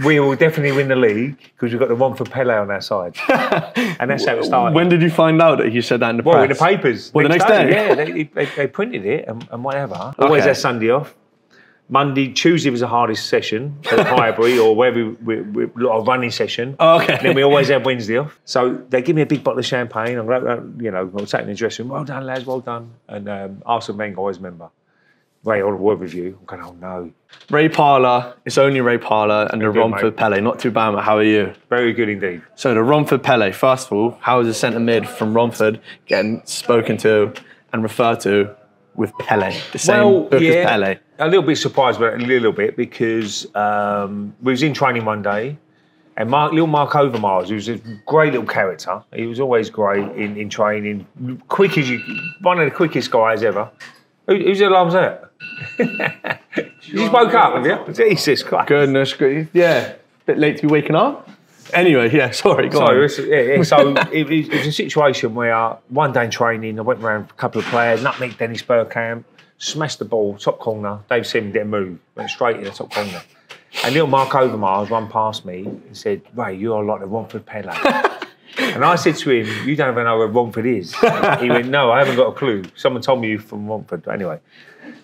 We will definitely win the league because we've got the Romford Pele on our side. And that's how it started. When did you find out that you said that in the press? Well, in the papers. Well, the next day? Yeah, they printed it and whatever. Always had Sunday off. Tuesday was the hardest session at Highbury or wherever we a lot of running session. Oh, okay. Then we always have Wednesday off. So they give me a big bottle of champagne. I'm sat in the dressing room. Well done, lads, well done. And Arsene Wenger, always remember. Ray, on a word with you. I'm going, oh no. Ray Parlour, it's only Ray Parlour and the Romford mate. Pele. Not too bad, mate. How are you? Very good indeed. So the Romford Pele, first of all, how is a centre mid from Romford getting spoken to and referred to with Pele? The same book as Pele. A little bit surprised, but a little bit because we was in training one day and little Mark Overmars, who was a great little character. He was always great in training. One of the quickest guys ever. Whose alarm's that? You just woke up, have you? Jesus Christ. Goodness gracious. Yeah. Bit late to be waking up. Anyway, yeah, sorry, go on. So it was a situation where one day in training, I went around a couple of players, nutmeg Dennis Bergkamp, smashed the ball, top corner. Dave Seaman didn't move, went straight in the top corner. And little Mark Overmars ran past me and said, Ray, you are like the Romford Pele. And I said to him, you don't even know where Romford is. He went, no, I haven't got a clue. Someone told me you're from Romford. But anyway,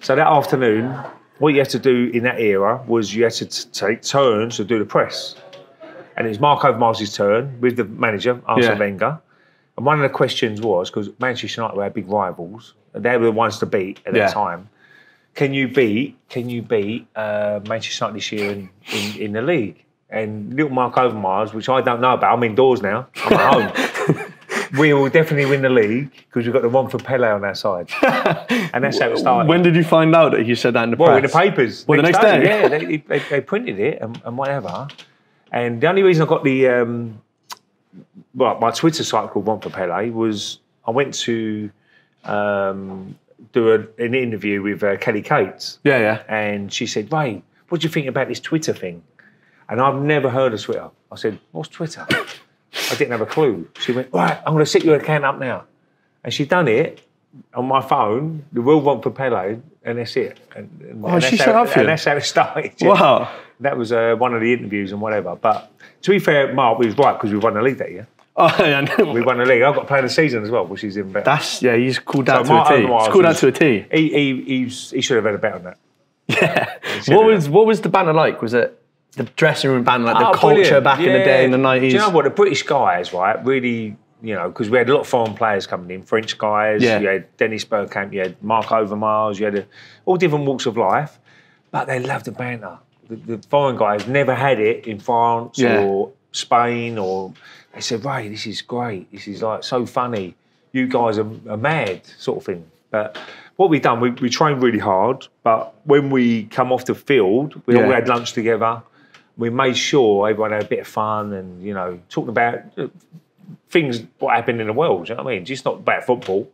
so that afternoon, what you had to do in that era was you had to take turns to do the press. And it was Mark Overmars' turn with the manager, Arsene Wenger. And one of the questions was, because Manchester United were our big rivals, and they were the ones to beat at that time. Can you beat Manchester United this year in the league? And little Mark Overmars, which I don't know about, I'm indoors now, I'm at home. We will definitely win the league because we've got the Romford Pele on our side. And that's how it started. When did you find out that you said that in the press? Well, in the papers. Well, the next day? Yeah, they printed it and whatever. And the only reason I got my Twitter site called Romford Pele was I went to do an interview with Kelly Cates. Yeah. And she said, Ray, what do you think about this Twitter thing? And I've never heard of Twitter. I said, what's Twitter? I didn't have a clue. She went, right, I'm going to set your account up now. And she'd done it on my phone, the Real Romford Pele, and that's it. And she set up for you? And that's how it started. Yeah. Wow. That was one of the interviews and whatever. But to be fair, Mark was right because we won the league that year. Oh, yeah. We won the league. I've got to play the season as well, which is even better. He's called that to a T. He's called that to a T. He should have had a bet on that. Yeah. What was the banner like? Was it the dressing room banner, like the culture brilliant. back in the day in the 90s? Do you know what? The British guys, right, really, because we had a lot of foreign players coming in, French guys, you had Dennis Bergkamp, you had Mark Overmars, you had all different walks of life, but they loved the banter. The foreign guys never had it in France or Spain, or they said, Ray, this is great, this is like so funny, you guys are mad, sort of thing. But what we've done, we trained really hard, but when we come off the field, we all had lunch together. We made sure everyone had a bit of fun and, talking about things, what happened in the world, you know what I mean? Just not about football.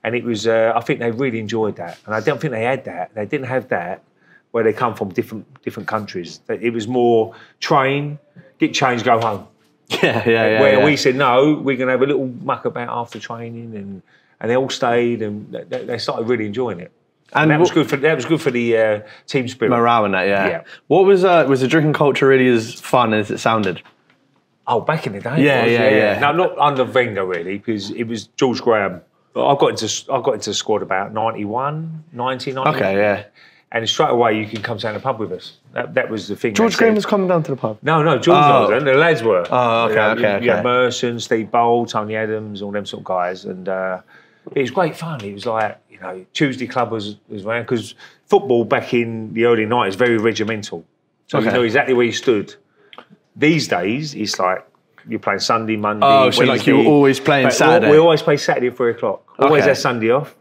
And it was, I think they really enjoyed that. And I don't think they had that. They didn't have that where they come from different countries. It was more train, get changed, go home. Where we said, no, we're going to have a little muck about after training and they all stayed and they started really enjoying it. And that was good for the team spirit. Morale and that, yeah. What was the drinking culture really as fun as it sounded? Oh, back in the day. Yeah. No, not under Wenger really, because it was George Graham. I got into the squad about 91, 90, 91. Okay, yeah. And straight away you can come down the pub with us. That was the thing. George Graham was coming down to the pub? No, George wasn't. The lads were. Oh, okay. You had Merson, Steve Bold, Tony Adams, all them sort of guys, and it was great fun. It was like, Tuesday Club was around, because football back in the early 90s very regimental. So you know exactly where you stood. These days, it's like you're playing Sunday, Monday, Wednesday. So like you were always playing Saturday? We always play Saturday at 3 o'clock. Always had Sunday off.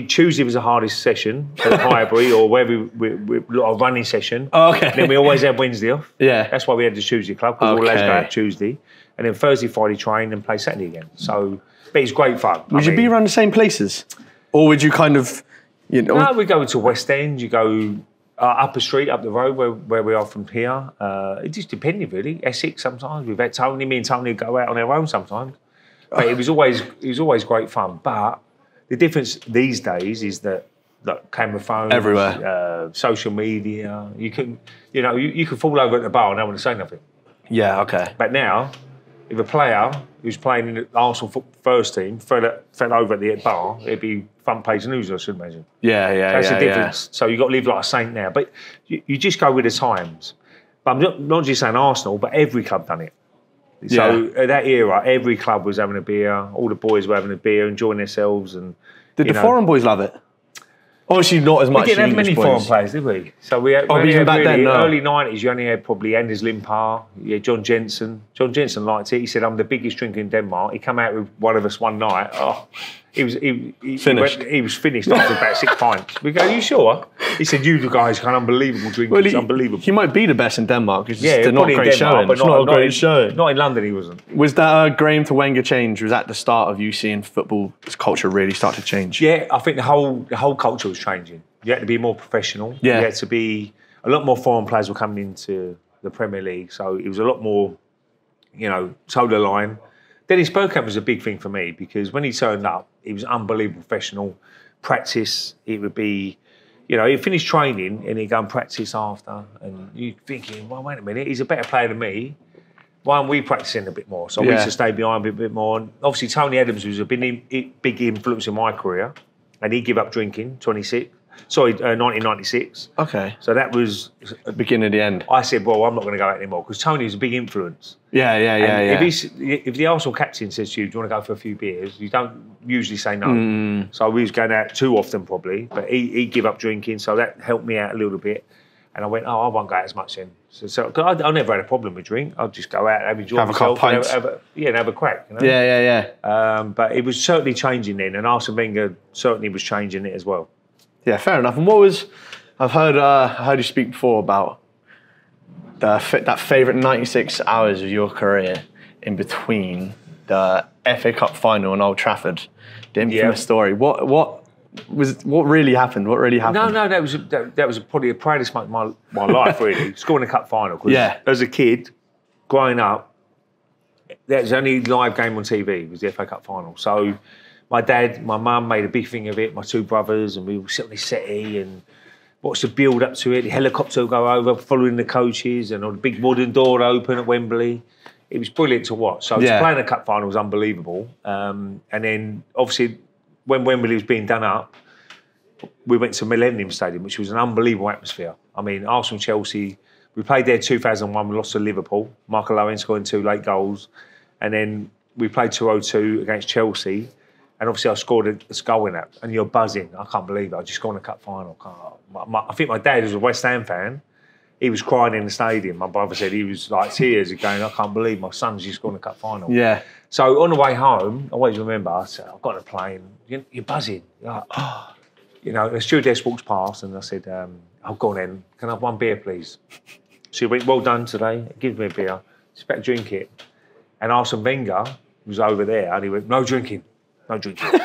Tuesday was the hardest session at Highbury or wherever we a lot of running session. Then we always had Wednesday off. Yeah. That's why we had the Tuesday Club, because all lads go out Tuesday. And then Thursday, Friday train and play Saturday again. So, but it's great fun. Would you be around the same places? Or would you kind of, No, we go to West End, you go up the street, up the road where we are from here. It just depended really. Essex sometimes. We've had Tony, me and Tony go out on our own sometimes. But it was always great fun. But the difference these days is that like camera phones, everywhere, social media. You can, you can fall over at the bar and no one will say nothing. Yeah, okay. But now, if a player who's playing in the Arsenal first team fell over at the bar, it'd be front page news, I should imagine. Yeah. That's the difference. So you've got to live like a saint now. But you just go with the times. But I'm not just saying Arsenal, but every club done it. So at that era, every club was having a beer. All the boys were having a beer, enjoying themselves. And did the foreign boys love it? Obviously not as much. We didn't have many foreign players, did we? So we had, even back then, no. Early 90s, you only had probably Anders Limpar, John Jensen. John Jensen liked it. He said, I'm the biggest drinker in Denmark. He came out with one of us one night. Oh, he was finished. He was finished after about 6 pints. We go, are you sure? He said, you guys are unbelievable drinkers. Well, it's unbelievable. He might be the best in Denmark. It's just not a great showing. It's not a great showing. Not in London, he wasn't. Was that Graham to Wenger change? Was that the start of you seeing football culture really start to change? Yeah, I think the whole culture was changing. You had to be more professional. Yeah. You had to be... A lot more foreign players were coming into the Premier League, so it was a lot more, toe the line. Dennis Bergkamp was a big thing for me because when he turned up, he was unbelievable professional. Practice, it would be... he'd finish training and he'd go and practice after, and you're thinking, well, wait a minute, he's a better player than me. Why aren't we practicing a bit more? So we used to stay behind a bit more. And obviously, Tony Adams was a big influence in my career, and he gave up drinking, 1996. Okay. So that was... the beginning of the end. I said, well, I'm not going to go out anymore, because Tony was a big influence. Yeah. If the Arsenal captain says to you, do you want to go for a few beers? You don't usually say no. So we was going out too often probably, but he give up drinking, so that helped me out a little bit. And I went, I won't go out as much then. So I never had a problem with drink. I'd just go out and enjoy myself. Have a crack. Yeah. But it was certainly changing then, and Arsene Wenger certainly was changing it as well. Yeah, fair enough. And I've heard you speak before about that favourite 96 hours of your career in between the FA Cup final and Old Trafford. The infamous story. What really happened? What really happened? No, that was probably the proudest moment of my life, really. Scoring a cup final. Because as a kid, growing up, there was only live game on TV. It was the FA Cup final. So my dad, my mum made a big thing of it, my two brothers, and we would sit on the settee and watch the build up to it. The helicopter would go over, following the coaches, and the big wooden door open at Wembley. It was brilliant to watch. So to play in a cup final was unbelievable. And then, obviously, when Wembley was being done up, we went to Millennium Stadium, which was an unbelievable atmosphere. I mean, Arsenal-Chelsea, we played there 2001, we lost to Liverpool. Michael Owen scoring 2 late goals. And then we played 2-0-2 against Chelsea. And obviously I scored a goal in that. And you're buzzing. I can't believe it. I just scored a cup final. I think my dad was a West Ham fan. He was crying in the stadium. My brother said he was like tears going, I can't believe my son's just scored a cup final. Yeah. So on the way home, I always remember, I said, I've got a plane. You're buzzing. You're like, oh. The stewardess walks past and I said, oh, go on then. Can I have 1 beer, please? She went, well done today. Give me a beer. Just better drink it. And Arsene Wenger was over there and he went, no drinking. No drinking.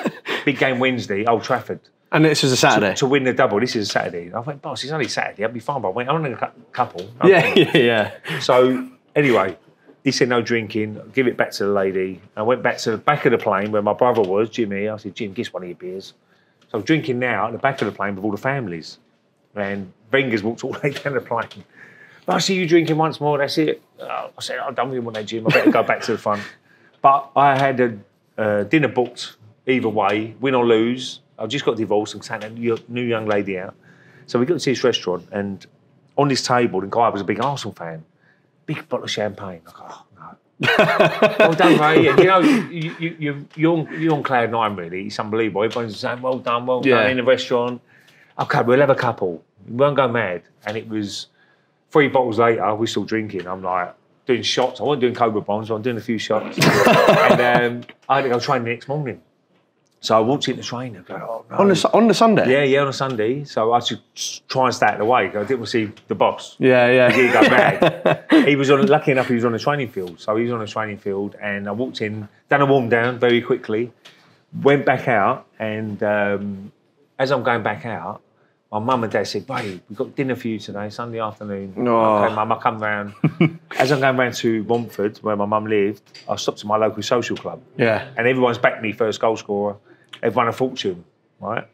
Big game Wednesday, Old Trafford. And this is a Saturday? To win the double. This is a Saturday. I went, boss, it's only Saturday. I'll be fine. But I went, I'm only a couple. Yeah. So, anyway, he said no drinking. Give it back to the lady. I went back to the back of the plane where my brother was, Jimmy. I said, Jim, give us one of your beers. So I'm drinking now at the back of the plane with all the families. And Wenger's walked all the way down the plane. I see you drinking once more. That's it. I said, I'm done with you one day, Jim. I better go back to the front. But I had a dinner booked either way, win or lose. I just got divorced and sat a new young lady out. So we got to this restaurant, and on this table, the guy was a big Arsenal fan. Big bottle of champagne. I go, oh, no. Well done, mate. You're on cloud 9, really. It's unbelievable. Everyone's saying, well done in the restaurant. Okay, we'll have a couple. We won't go mad. And it was 3 bottles later, we're still drinking. I'm like, doing shots. I wasn't doing Cobra Bonds, I'm doing a few shots. And I had to go train the next morning. So I walked in the train and go, oh, no. On the Sunday? Yeah, on a Sunday. So I should try and stay out of the way. I didn't want to see the boss. Yeah. He'd go mad. Lucky enough, he was on the training field. So he was on the training field and I walked in, done a warm down very quickly, went back out, and as I'm going back out, my mum and dad said, babe, we've got dinner for you today, Sunday afternoon. Oh. Okay, mum, I'll come round. As I'm going round to Romford, where my mum lived, I stopped at my local social club. Yeah. And everyone's backed me first goal scorer. They've won a fortune, right?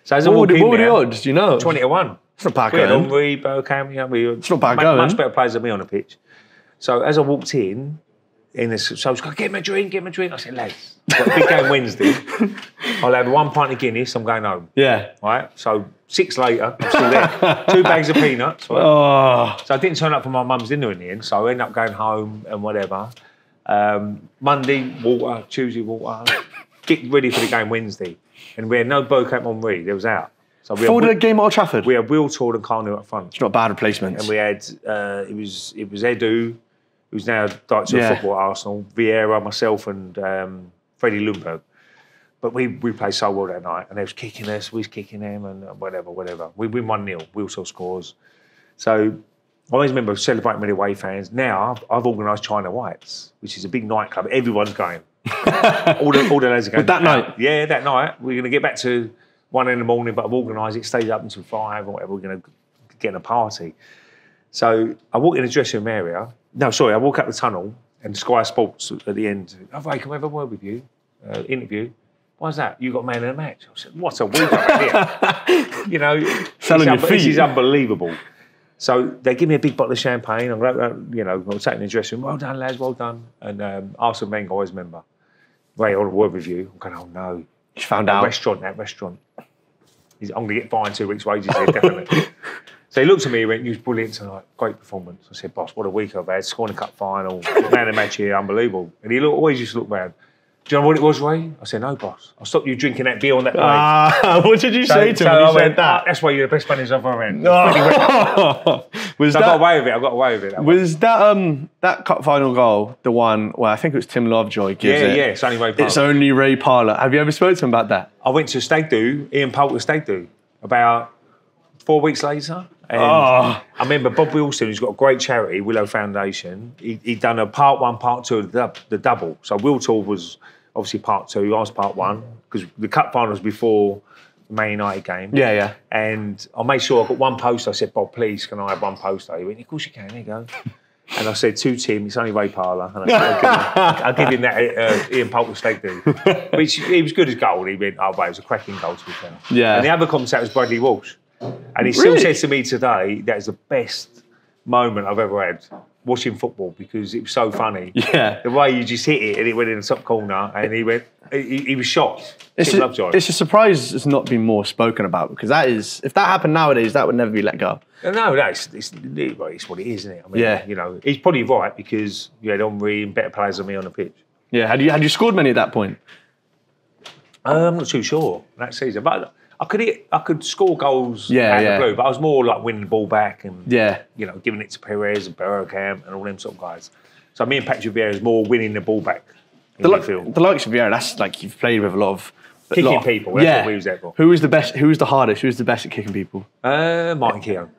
So as I What walk in were the there, odds? Do you know? 20-1. It's not bad We had going. Henry, Bergkamp, It's not bad going. much better players than me on the pitch. So as I walked in this, so I was going, get me a drink. I said, lads, got a big game Wednesday. I'll have 1 pint of Guinness, I'm going home. Yeah. Right? So 6 later, I'm still there. 2 bags of peanuts. Right? Oh. So I didn't turn up for my mum's dinner in the end, so I ended up going home and whatever. Monday, water. Tuesday, water. Get ready for the game Wednesday. And we had no Bergkamp Henry, they was out. So For the game at Old Trafford? we had Will Todd and Carnew up front. It's not bad replacements. And we had, it was Edu, who's now director of football at Arsenal, Vieira, myself and Freddie Lundberg. But we played so well that night, and they was kicking us, we was kicking them, and whatever. We win 1-0, Will still scores. So I always remember celebrating with the away fans. Now I've organised China Whites, which is a big nightclub. Everyone's going. all the lads are going. That night? Yeah, that night. We're going to get back to 1 in the morning, but I've organised it, stays up until 5 or whatever. We're going to get in a party. So I walk in the dressing room area. No, sorry, I walk up the tunnel, and Sky Sports at the end. Oh, Ray, can we have a word with you? Interview. Why's that? You got man in the match. I said, what a week up here. You know, this is unbelievable. So they give me a big bottle of champagne. I'm taking the dressing room. Well done, lads, well done. And Arsene Wenger, always remember. Ray, I want a word with you. I'm going, oh no. You found out. That restaurant. I'm going to get fined 2 weeks' wages here, definitely. So he looked at me and went, you was brilliant tonight. Great performance. I said, boss, what a week I've had. Scoring a cup final. Man of the match here, unbelievable. And he always used to look round. Do you know what it was, Ray? I said, no, boss. I'll stop you drinking that beer on that night. What did you say to him when you said that? That's why you're the best manager I've ever had. Was I got away with it. Was that cup final goal the one where I think it was Tim Lovejoy gives it? Yeah, it's only Ray Parlour. It's only Ray Parlour. Have you ever spoken to him about that? I went to Stag Do, Ian Poulter Stag Do, about 4 weeks later. And I remember Bob Wilson, who's got a great charity, Willow Foundation, he'd done a part 1, part 2 of the double. So Will Tour was obviously part 2, I was part 1, because the cup final was before the Man United game. Yeah. And I made sure I got 1 poster. I said, Bob, please, can I have 1 poster? He went, of course you can, there you go. And I said to Tim, it's only Ray Parlour. And I said, I'll give him that Ian Poulter Stag Do. Which he was good as gold. He went, it was a cracking goal to be fair. Yeah. And the other commentator was Bradley Walsh. And he still says to me today, that is the best moment I've ever had watching football, because it was so funny. Yeah. The way you just hit it and it went in the top corner, and he went, he was shocked. It's a surprise it's not been more spoken about, because that is, if that happened nowadays, that would never be let go. No, it's what it is, isn't it? I mean, you know, he's probably right, because you had Henry and better players than me on the pitch. Yeah, had you scored many at that point? I'm not too sure that season, but I could score goals out of the blue, but I was more like winning the ball back and you know, giving it to Perez and Bergkamp and all them sort of guys. So me and Patrick Vieira is more winning the ball back in midfield. The likes of Vieira, that's like you've played with a lot of kicking people. That's what we was there for. Who was the best? Who was the hardest? Who was the best at kicking people? Martin Keown,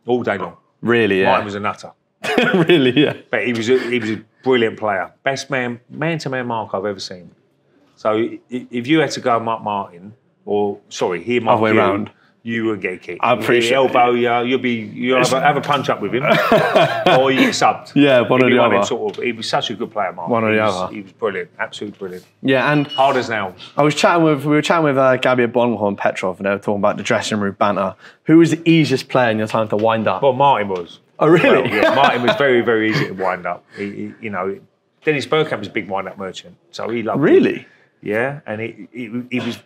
all day long. Really? Yeah. Martin was a nutter. Really? Yeah. But he was a brilliant player. Best man-to-man mark I've ever seen. So if you had to go Mark Martin, or sorry, he mark you, round. You would get kicked. I appreciate it. Elbow you'll have a punch up with him, or you get subbed. Yeah, one or the other. He was such a good player, Mark. One or the other. He was brilliant, absolutely brilliant. Yeah, and hard as nails. We were chatting with Gabby Bonhor and Petrov, and they were talking about the dressing room banter. Who was the easiest player in your time to wind up? Well, Martin was. Oh, really? Well, yeah, Martin was very, very easy to wind up. He you know, Dennis Bergkamp was a big wind-up merchant, so he loved Really? Him. Yeah, and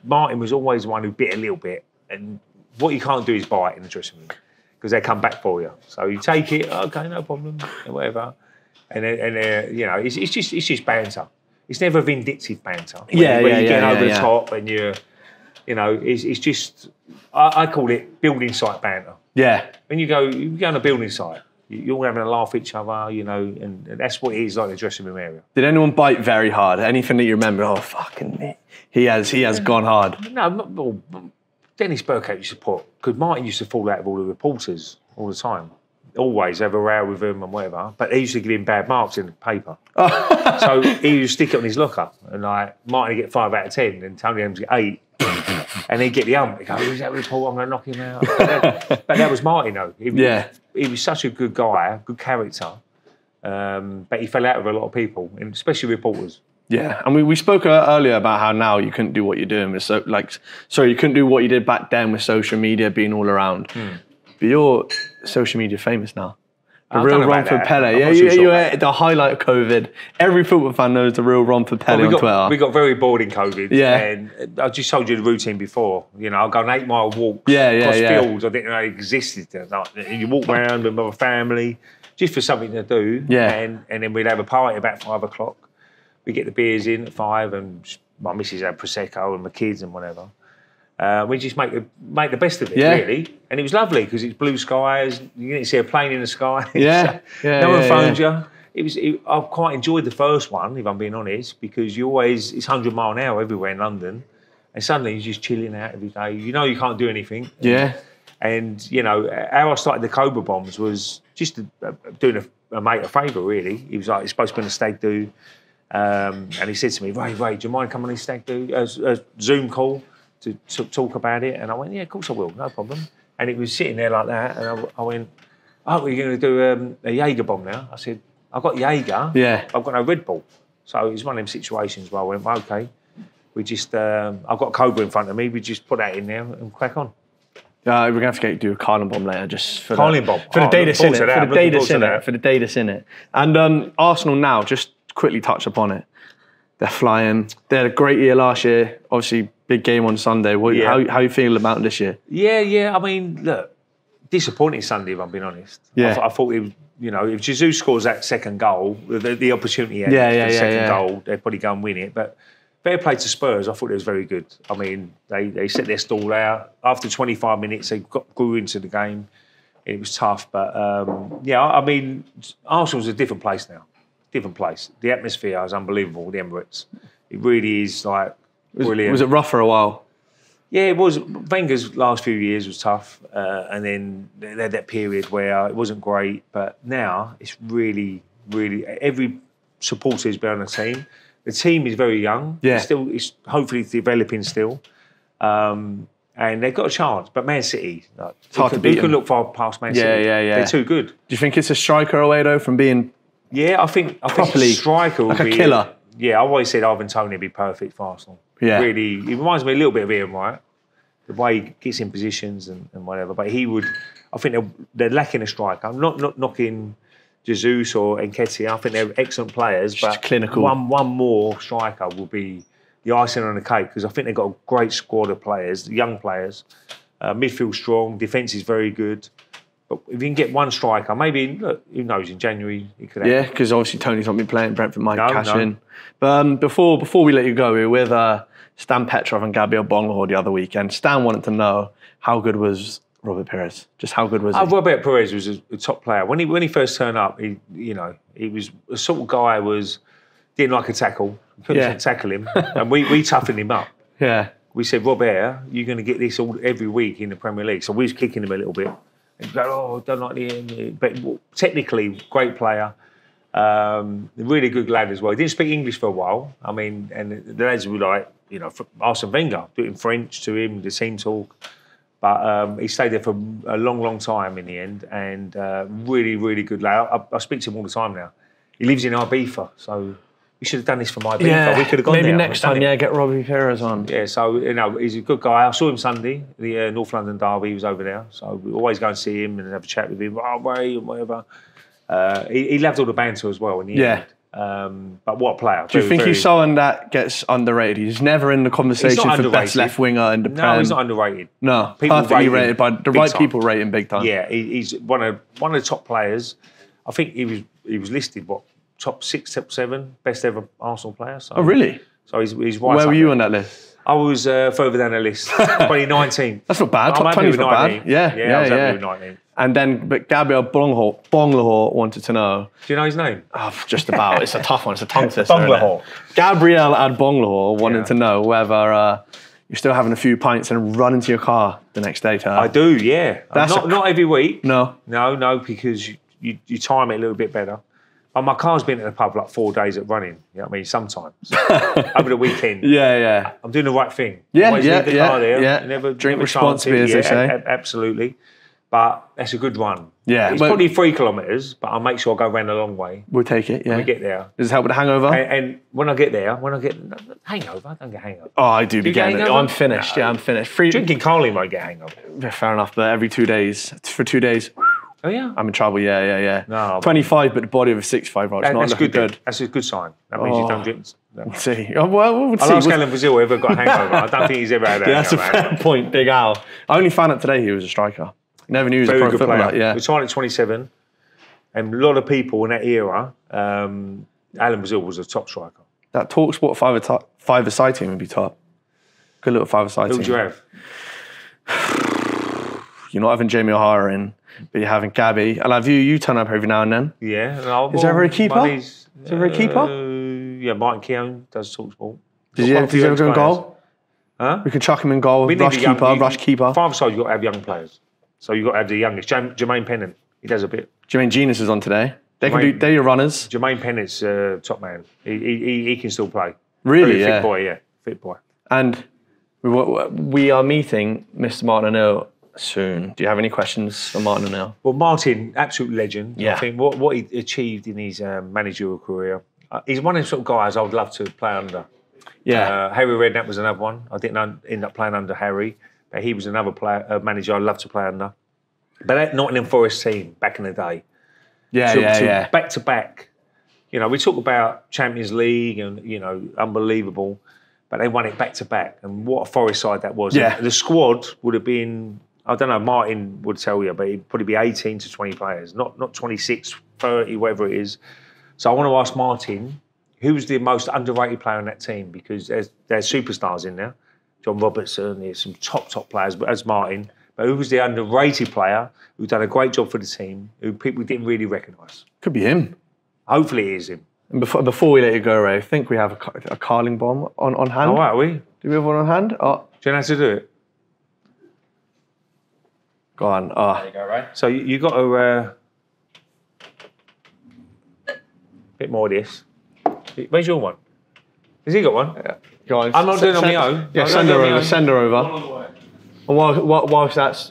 Martin was always the one who bit a little bit, and what you can't do is bite in the dressing room, because they come back for you. So you take it, okay, no problem, and whatever, and you know, it's just banter. It's never vindictive banter. When you're getting over the top, and you know, it's just I call it building site banter. Yeah. When you go on a building site, you're all having a laugh at each other, you know, and that's what it is like in the dressing room area. Did anyone bite very hard? Anything that you remember? Oh, fucking he has gone hard. No, Dennis Bergkamp used to because Martin used to fall out of all the reporters all the time. Always have a row with him and whatever, but they used to give him bad marks in the paper. So he used to stick it on his locker, and like Martin would get 5 out of 10, and Tony Adams get 8. And he'd get the ump. He'd go, who's that report? I'm going to knock him out. But that was Martin, though. He was such a good guy, good character. But he fell out with a lot of people, and especially reporters. Yeah, and we spoke earlier about how now you couldn't do what you're doing with you couldn't do what you did back then with social media being all around. But you're social media famous now. The real Romford Pele. Yeah, you're the highlight of COVID. Every football fan knows the real Romford Pele on Twitter. We got very bored in COVID. Yeah. And I just told you the routine before. You know, I'll go on 8-mile walks across fields I didn't know existed. And you walk around with my family just for something to do. Yeah. And then we'd have a party about 5 o'clock. We get the beers in at 5 and my missus had Prosecco and my kids and whatever. We just make the best of it, really. And it was lovely because it's blue skies. You didn't see a plane in the sky. No one phoned you. I quite enjoyed the first one, if I'm being honest, because it's 100 mile an hour everywhere in London. And suddenly you're just chilling out every day. You know you can't do anything. Yeah. And, you know, how I started the Cobra Bombs was just doing a mate a favour, really. He was like, it's supposed to be a stag do. And he said to me, Ray, do you mind coming on this stag do? A Zoom call to talk about it. And I went, yeah, of course I will, no problem. And it was sitting there like that. And I went, oh, we're going to do a Jaeger bomb now. I said, I've got Jaeger. Yeah. I've got no Red Bull. So it was one of them situations where I went, well, OK. We just, I've got a Cobra in front of me. We just put that in there and crack on. We're going to have to get you to do a Carling bomb later, just for Carling bomb. For the day that's in it. For the day that's in it. And Arsenal now, just quickly touch upon it. They're flying. They had a great year last year. Obviously, big game on Sunday. How you feel about this year? Yeah. I mean, look, disappointing Sunday, if I'm being honest. Yeah. I thought it was, you know, if Jesus scores that second goal, the opportunity for the second goal, they'd probably go and win it. But fair play to Spurs. I thought it was very good. I mean, they set their stall out. After 25 minutes, they grew into the game. It was tough. But, I mean, Arsenal's a different place now. Different place. The atmosphere is unbelievable, the Emirates. It really is, like, brilliant. Was it rough for a while? Yeah, it was. Wenger's last few years was tough. And then they had that period where it wasn't great. But now it's really, really... Every supporter is behind the team. The team is very young. Yeah. It's hopefully developing still. And they've got a chance. But Man City, it's hard to beat them. You can look far past Man City. Yeah. They're too good. Do you think it's a striker away, though, from being... Yeah, I think striker will like be... a killer. I always said Ivan Toney would be perfect for Arsenal. Yeah. Really, he reminds me a little bit of Ian Wright. The way he gets in positions and whatever. But he would... I think they're lacking a striker. I'm not knocking Jesus or Nketiah. I think they're excellent players. Just but clinical. One more striker will be the icing on the cake because I think they've got a great squad of players, young players. Midfield strong, defence is very good. But if you can get one striker, maybe, look, who knows, in January it could happen. Yeah, because obviously Tony's not been playing, Brentford might cash in. But before we let you go, we were with Stan Petrov and Gabriel Bonglahor the other weekend. Stan wanted to know how good was Robert Pires? Just how good was he? Robert Pires was a top player. When he first turned up, he was a sort of guy didn't like a tackle. Couldn't tackle him. And we toughened him up. Yeah. We said, Robert, you're going to get this every week in the Premier League. So we was kicking him a little bit. And go, don't like him. But technically, great player. Really good lad as well. He didn't speak English for a while. I mean, and the lads were like, Arsene Wenger, do it in French to him, the team talk. But he stayed there for a long, long time in the end. And really, really good lad. I speak to him all the time now. He lives in Ibiza, so we should have done this for my Ibiza. Yeah, we could have gone there. Maybe next time, get Robbie Pires on. Yeah, so, he's a good guy. I saw him Sunday, the North London derby. He was over there. So we always go and see him and have a chat with him. Oh, Ray, and whatever. He loved all the banter as well in the end. But what a player. Do you think he's someone that gets underrated? He's never in the conversation for best left winger in the Prem. No, he's not underrated. No, perfectly rated by the right people rate him big time. Yeah, he's one of the top players. I think he was listed, top 6, top 7, best ever Arsenal player. So, oh, really? So he's right. Where were you on that list? I was further down the list, 2019. That's not bad. Top 20 is not bad. Yeah. I was happy with 19. And then, but Gabriel Bonglahor wanted to know. Do you know his name? Oh, just about. It's a tough one. It's a tongue twister. Bonglahor. Gabriel Bonglahor wanted to know whether you're still having a few pints and run into your car the next day. I do, yeah. Not every week. No, because you time it a little bit better. My car's been at the pub like 4 days at running. You know what I mean? Sometimes. Over the weekend. Yeah. I'm doing the right thing. Yeah, always leave the car there. Yeah. Never drink responsibly, as they say. Absolutely. But that's a good run. Yeah. It's probably 3 kilometres, but I'll make sure I go around the long way. We'll take it, yeah. When we get there. Does it help with the hangover? And when I get hangover, I don't get hangover. Oh, I do be getting it. hangover? I'm finished, yeah, I'm finished. Drinking Carling won't get hangover. Yeah, fair enough, but every 2 days, for 2 days, Oh, yeah? I'm in trouble, yeah. No, 25, but the body of a 65, right? It's not that's looking good. good. That's a good sign. That means you don't drink. Let's see. Oh, well, we'll see. I'll ask Alan Brazil ever got a hangover. I don't think he's ever had a Yeah, that's a hangover. fair point, Big Al. I only found out today he was a striker. Never knew he was Very a pro good footballer. player. Yeah. Retired at 27. And a lot of people in that era, Alan Brazil was a top striker. That TalkSport five-a-side team would be top. Good little five-a-side team. Who would you have? You're not having Jamie O'Hara in, but you're having Gabby. I'll have you turn up every now and then. Yeah. No, Is there ever a keeper? Is there ever a keeper? Yeah, Martin Keown does TalkSport. Does he ever go in goal? Huh? We can chuck him in goal. We need Rush the young- keeper, rush keeper. Five-a-side, you've got to have young players. So you've got to have the youngest. Jermaine Pennant, he does a bit. Jermaine Genius is on today. They're your runners. Jermaine Pennant's top man. He can still play. Really, Very yeah. Fit boy, yeah. Fit boy. And we are meeting Mr. Martin O'Neill soon. Do you have any questions for Martin O'Neill? Well, Martin, absolute legend. Yeah. I think what he achieved in his managerial career, he's one of the sort of guys I would love to play under. Yeah. Harry Redknapp was another one. I didn't end up playing under Harry, but he was another manager I'd love to play under. But that Nottingham Forest team back in the day. Yeah. Back to back. You know, we talk about Champions League and, unbelievable, but they won it back to back. And what a Forest side that was. Yeah. And the squad would have been, I don't know, Martin would tell you, but it'd probably be 18 to 20 players, not 26, 30, whatever it is. So I want to ask Martin, who's the most underrated player in that team? Because there's superstars in there. John Robertson, there's some top players, but as Martin. But who was the underrated player who done a great job for the team, who people didn't really recognise? Could be him. Hopefully it is him. And before we let you go, Ray, I think we have a Carling bomb on hand. Oh, are we? Do we have one on hand? Oh, Do you know how to do it? go on. Oh. There you go, Ray. So you got to... bit more of this. Where's your one? Has he got one? Yeah. Go on. I'm not doing it on my own. Yeah, I'm send not her doing it on over. my Send her over. On the way. And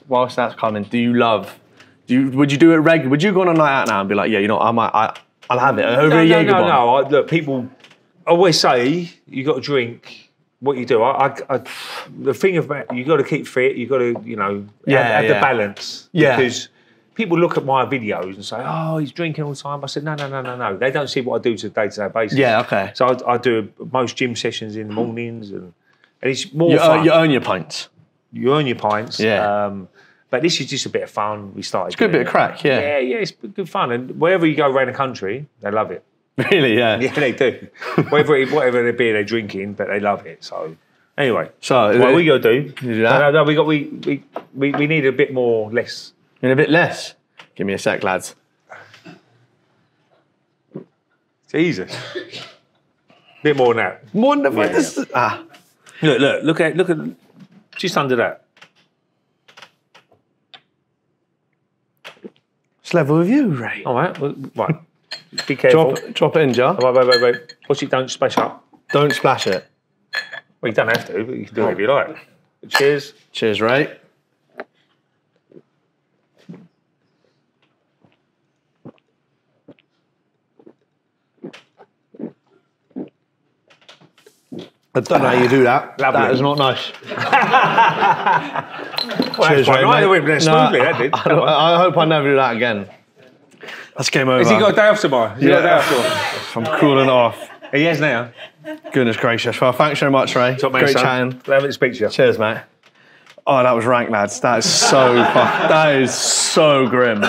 whilst that's coming, would you do it regularly? Would you go on a night out now and be like, yeah, I'll have it over a Jaeger bomb? No. Look, people always say you got to drink what you do. The thing about you got to keep fit. You got to, have the balance. Yeah. Because people look at my videos and say, "Oh, he's drinking all the time." I said, "No. They don't see what I do to a day-to-day basis." Yeah, okay. So I do most gym sessions in the mornings, and it's more You fun. earn your pints. You earn your pints. Yeah. But this is just a bit of fun. We started. It's a good bit of crack, yeah. Yeah, it's good fun. And wherever you go around the country, they love it. Really, yeah. Yeah, they do. whatever the beer they're drinking, but they love it. So anyway, So what we got to do? do that? No, we need a bit more less. In a bit less. Give me a sec, lads. Jesus. Bit more than that. More than Yeah, this. Ah. Look at just under that. It's level with you, Ray. All right. Right. Be careful. Drop it in, jar. Wait. Watch it, don't splash up. Don't splash it. Well, you don't have to, but you can do it if you like. Cheers. Cheers, Ray. I don't know how you do that. Lovely. That is not nice. Well, Cheers, that's quite Ray, right. mate. It went there smoothly, that did. I hope I never do that again. That's game over. Has he got a day off tomorrow? Has he got a day off tomorrow? I'm cooling off. He has now. Goodness gracious. Well, thanks very much, Ray. Top man, Great son. chatting. Lovely to speak to you. Cheers, mate. Oh, that was rank, lads. That is so that is so grim.